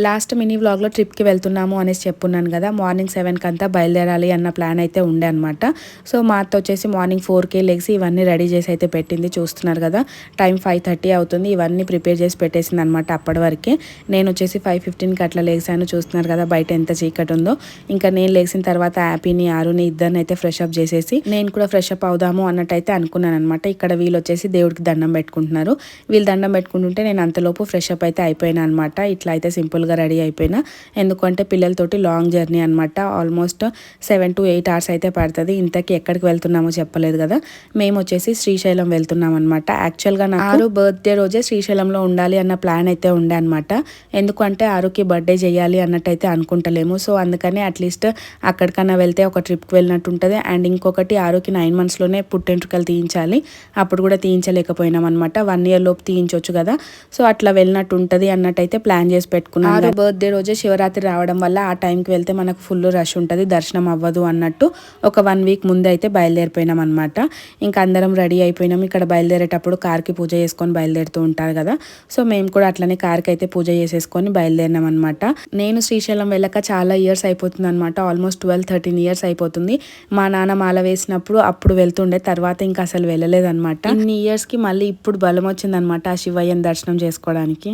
Last mini వ్లాగ్లో ట్రిప్కి వెళ్తున్నాము అనేసి చెప్పున్నాను కదా. మార్నింగ్ 7కి అంతా బయలుదేరాలి అన్న ప్లాన్ అయితే ఉండే అనమాట. సో మా అత్త వచ్చేసి మార్నింగ్ 4కే లెగ్సి ఇవన్నీ రెడీ చేసి అయితే పెట్టింది. చూస్తున్నారు కదా, టైం 5:30 అవుతుంది. ఇవన్నీ ప్రిపేర్ చేసి పెట్టేసింది అనమాట. అప్పటి వరకే నేను వచ్చేసి 5:15కి అట్లా లేసాను. చూస్తున్నారు కదా బయట ఎంత చీకటి ఉందో. ఇంకా నేను లేచిన తర్వాత హ్యాపీని ఆరుని ఇద్దరిని అయితే ఫ్రెష్ అప్ చేసేసి నేను కూడా ఫ్రెష్ అప్ అవుదాము అన్నట్టయితే అనుకున్నాను అనమాట. ఇక్కడ వీళ్ళు వచ్చేసి దేవుడికి దండం పెట్టుకుంటున్నారు. వీళ్ళు దండం పెట్టుకుంటుంటే నేను అంతలోపు ఫ్రెష్ అప్ అయితే అయిపోయినా అనమాట. ఇట్లా అయితే సింపుల్గా రెడీ అయిపోయినా. ఎందుకంటే పిల్లలతోటి లాంగ్ జర్నీ అనమాట. ఆల్మోస్ట్ 7 to 8 hours అయితే పడుతుంది. ఇంతకీ ఎక్కడికి వెళ్తున్నామో చెప్పలేదు కదా. మేము వచ్చేసి శ్రీశైలం వెళ్తున్నాం అనమాట. యాక్చువల్గా నాకు ఆరు బర్త్డే రోజే శ్రీశైలంలో ఉండాలి అన్న ప్లాన్ అయితే ఉండే అనమాట. ఎందుకంటే ఆరుకి బర్త్డే చేయాలి అన్నట్టయితే అనుకుంటలేము. సో అందుకని అట్లీస్ట్ అక్కడికన్నా వెళ్తే ఒక ట్రిప్కి వెళ్ళినట్టు ఉంటుంది. అండ్ ఇంకొకటి ఆరుకి 9 monthsలోనే పుట్టెంట్రుకలు తీయించాలి. అప్పుడు కూడా తీయించలేకపోయినాం అనమాట. 1 year లోపు తీయించవచ్చు కదా. సో అట్లా వెళ్ళినట్టు ఉంటుంది అన్నట్టయితే ప్లాన్ చేసి పెట్టుకున్నాను. ఆరు బర్త్డే రోజే శివరాత్రి రావడం వల్ల ఆ టైంకి వెళ్తే మనకు ఫుల్ రష్ ఉంటుంది, దర్శనం అవ్వదు అన్నట్టు ఒక 1 week ముందే అయితే బయలుదేరిపోయినాం అనమాట. ఇంకా అందరం రెడీ అయిపోయినాం. ఇక్కడ బయలుదేరేటప్పుడు కార్కి పూజ చేసుకొని బయలుదేరుతూ ఉంటారు కదా. సో మేము కూడా అట్లనే కార్కి అయితే పూజ చేసేసుకొని బయలుదేరినాం అనమాట. నేను శ్రీశైలం వెళ్ళక చాలా ఇయర్స్ అయిపోతుంది అనమాట. ఆల్మోస్ట్ 12-13 years అయిపోతుంది. మా నాన్న మాల వేసినప్పుడు అప్పుడు వెళ్తుండే, తర్వాత ఇంకా అసలు వెళ్ళలేదన్నమాట. ఇన్ని ఇయర్స్కి మళ్ళీ ఇప్పుడు బలం వచ్చిందనమాట ఆ శివయ్యని దర్శనం చేసుకోవడానికి.